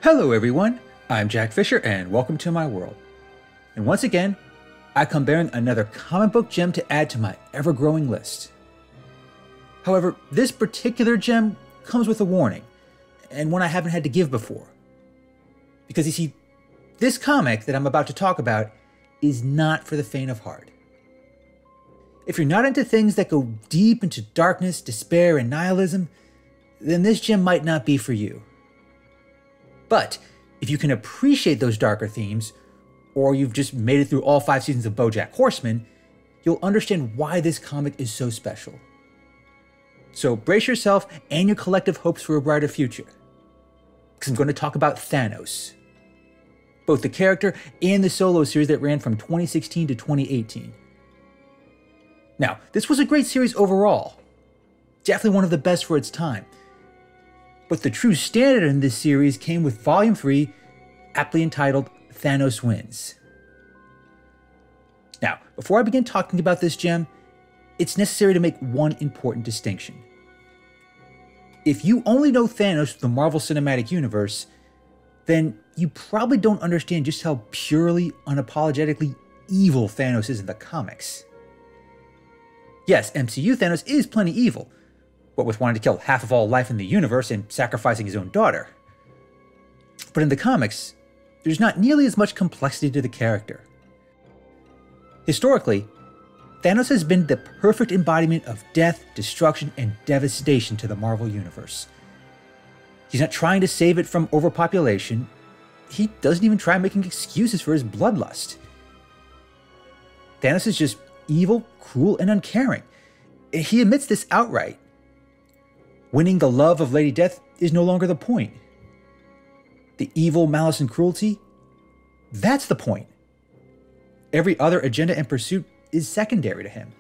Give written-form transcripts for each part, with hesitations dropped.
Hello everyone, I'm Jack Fisher and welcome to my world. And once again, I come bearing another comic book gem to add to my ever-growing list. However, this particular gem comes with a warning, and one I haven't had to give before. Because you see, this comic that I'm about to talk about is not for the faint of heart. If you're not into things that go deep into darkness, despair, and nihilism, then this gem might not be for you. But if you can appreciate those darker themes, or you've just made it through all 5 seasons of BoJack Horseman, you'll understand why this comic is so special. So brace yourself and your collective hopes for a brighter future, because I'm going to talk about Thanos, both the character and the solo series that ran from 2016 to 2018. Now, this was a great series overall, definitely one of the best for its time. But the true standard in this series came with Volume 3, aptly entitled Thanos Wins. Now, before I begin talking about this gem, it's necessary to make one important distinction. If you only know Thanos from the Marvel Cinematic Universe, then you probably don't understand just how purely, unapologetically evil Thanos is in the comics. Yes, MCU Thanos is plenty evil, what with wanting to kill half of all life in the universe and sacrificing his own daughter. But in the comics, there's not nearly as much complexity to the character. Historically, Thanos has been the perfect embodiment of death, destruction, and devastation to the Marvel Universe. He's not trying to save it from overpopulation. He doesn't even try making excuses for his bloodlust. Thanos is just evil, cruel, and uncaring. He admits this outright. Winning the love of Lady Death is no longer the point. The evil, malice, and cruelty, that's the point. Every other agenda and pursuit is secondary to him.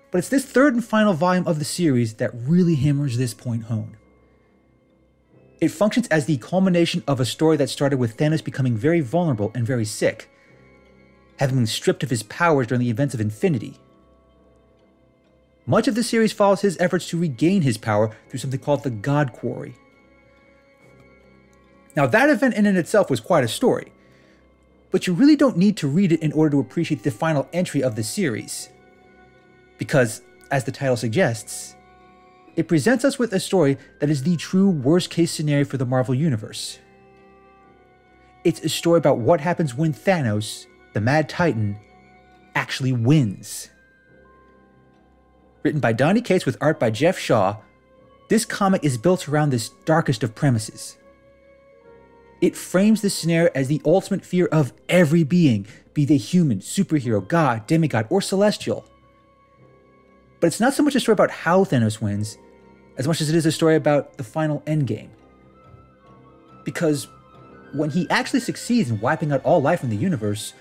But it's this third and final volume of the series that really hammers this point home. It functions as the culmination of a story that started with Thanos becoming very vulnerable and very sick, having been stripped of his powers during the events of Infinity. Much of the series follows his efforts to regain his power through something called the God Quarry. Now, that event in and itself was quite a story, but you really don't need to read it in order to appreciate the final entry of the series. Because, as the title suggests, it presents us with a story that is the true worst-case scenario for the Marvel Universe. It's a story about what happens when Thanos, the Mad Titan, actually wins. Written by Donnie Cates with art by Jeff Shaw, this comic is built around this darkest of premises. It frames this scenario as the ultimate fear of every being, be they human, superhero, god, demigod, or celestial. But it's not so much a story about how Thanos wins, as much as it is a story about the final endgame. Because when he actually succeeds in wiping out all life in the universe,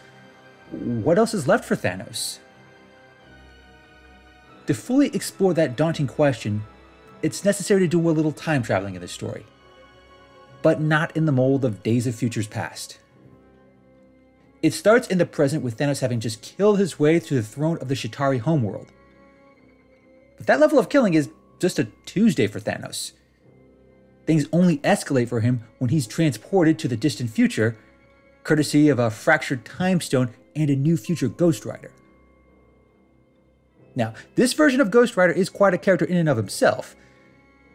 what else is left for Thanos? To fully explore that daunting question, it's necessary to do a little time traveling in this story, but not in the mold of Days of Futures Past. It starts in the present with Thanos having just killed his way to the throne of the Chitauri homeworld. But that level of killing is just a Tuesday for Thanos. Things only escalate for him when he's transported to the distant future, courtesy of a fractured time stone and a new future Ghost Rider. Now, this version of Ghost Rider is quite a character in and of himself.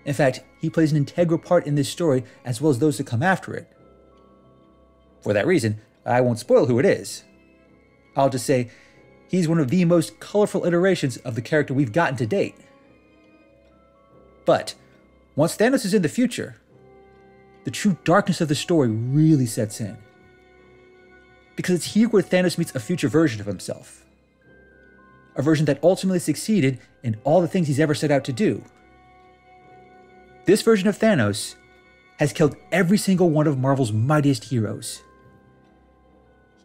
In fact, he plays an integral part in this story as well as those that come after it. For that reason, I won't spoil who it is. I'll just say, he's one of the most colorful iterations of the character we've gotten to date. But, once Thanos is in the future, the true darkness of the story really sets in. Because it's here where Thanos meets a future version of himself. A version that ultimately succeeded in all the things he's ever set out to do. This version of Thanos has killed every single one of Marvel's mightiest heroes.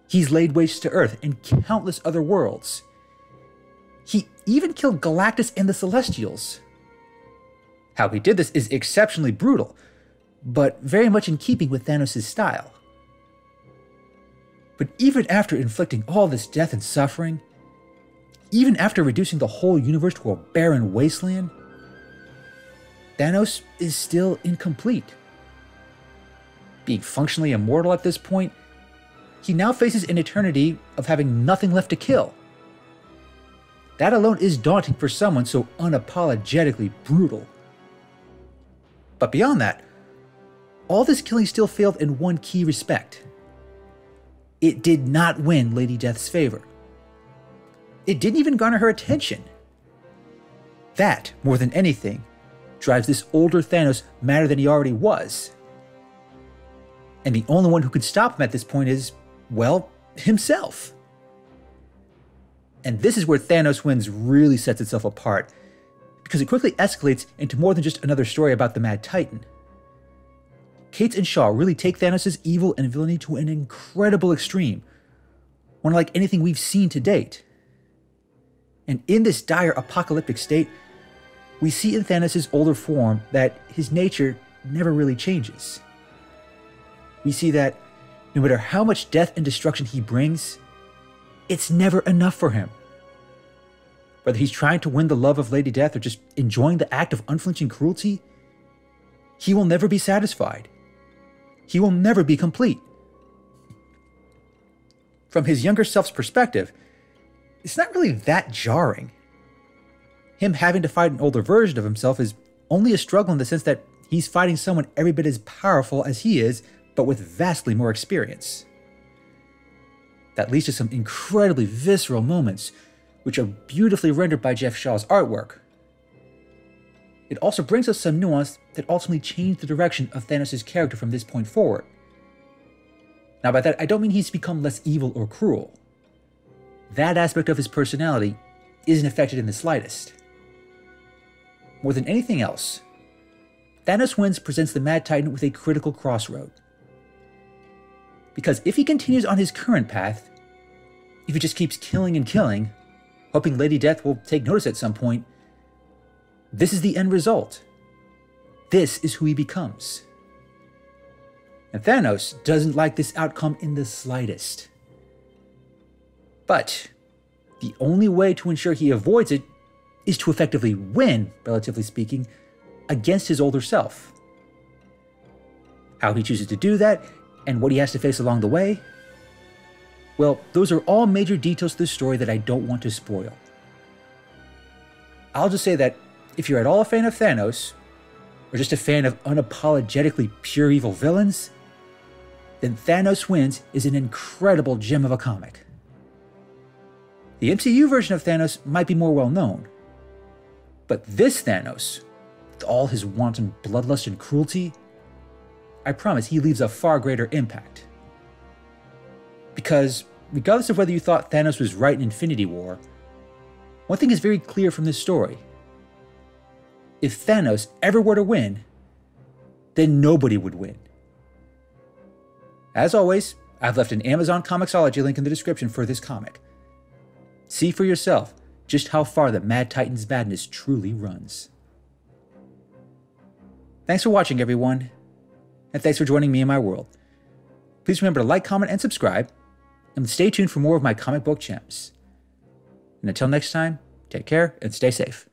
He's laid waste to Earth and countless other worlds. He even killed Galactus and the Celestials. How he did this is exceptionally brutal, but very much in keeping with Thanos' style. But even after inflicting all this death and suffering, even after reducing the whole universe to a barren wasteland, Thanos is still incomplete. being functionally immortal at this point, he now faces an eternity of having nothing left to kill. That alone is daunting for someone so unapologetically brutal. But beyond that, all this killing still failed in one key respect. It did not win Lady Death's favor. It didn't even garner her attention. That, more than anything, drives this older Thanos madder than he already was. And the only one who could stop him at this point is, well, himself. And this is where Thanos Wins really sets itself apart, because it quickly escalates into more than just another story about the Mad Titan. Cates and Shaw really take Thanos' evil and villainy to an incredible extreme, one like anything we've seen to date. And in this dire apocalyptic state, we see in Thanos' older form that his nature never really changes. We see that no matter how much death and destruction he brings, it's never enough for him. Whether he's trying to win the love of Lady Death or just enjoying the act of unflinching cruelty, he will never be satisfied. He will never be complete. From his younger self's perspective, it's not really that jarring. Him having to fight an older version of himself is only a struggle in the sense that he's fighting someone every bit as powerful as he is, but with vastly more experience. That leads to some incredibly visceral moments, which are beautifully rendered by Jeff Shaw's artwork. It also brings us some nuance that ultimately changed the direction of Thanos' character from this point forward. Now by that, I don't mean he's become less evil or cruel. That aspect of his personality isn't affected in the slightest. More than anything else, Thanos Wins presents the Mad Titan with a critical crossroad. Because if he continues on his current path, if he just keeps killing and killing, hoping Lady Death will take notice at some point, this is the end result. This is who he becomes. And Thanos doesn't like this outcome in the slightest. But the only way to ensure he avoids it is to effectively win, relatively speaking, against his older self. How he chooses to do that, and what he has to face along the way, well, those are all major details to the story that I don't want to spoil. I'll just say that if you're at all a fan of Thanos, or just a fan of unapologetically pure evil villains, then Thanos Wins is an incredible gem of a comic. The MCU version of Thanos might be more well known, but this Thanos, with all his wanton bloodlust and cruelty, I promise he leaves a far greater impact. Because, regardless of whether you thought Thanos was right in Infinity War, one thing is very clear from this story. If Thanos ever were to win, then nobody would win. As always, I've left an Amazon Comixology link in the description for this comic. See for yourself just how far the Mad Titan's madness truly runs. Thanks for watching, everyone, and thanks for joining me in my world. Please remember to like, comment, and subscribe, and stay tuned for more of my comic book gems. And until next time, take care and stay safe.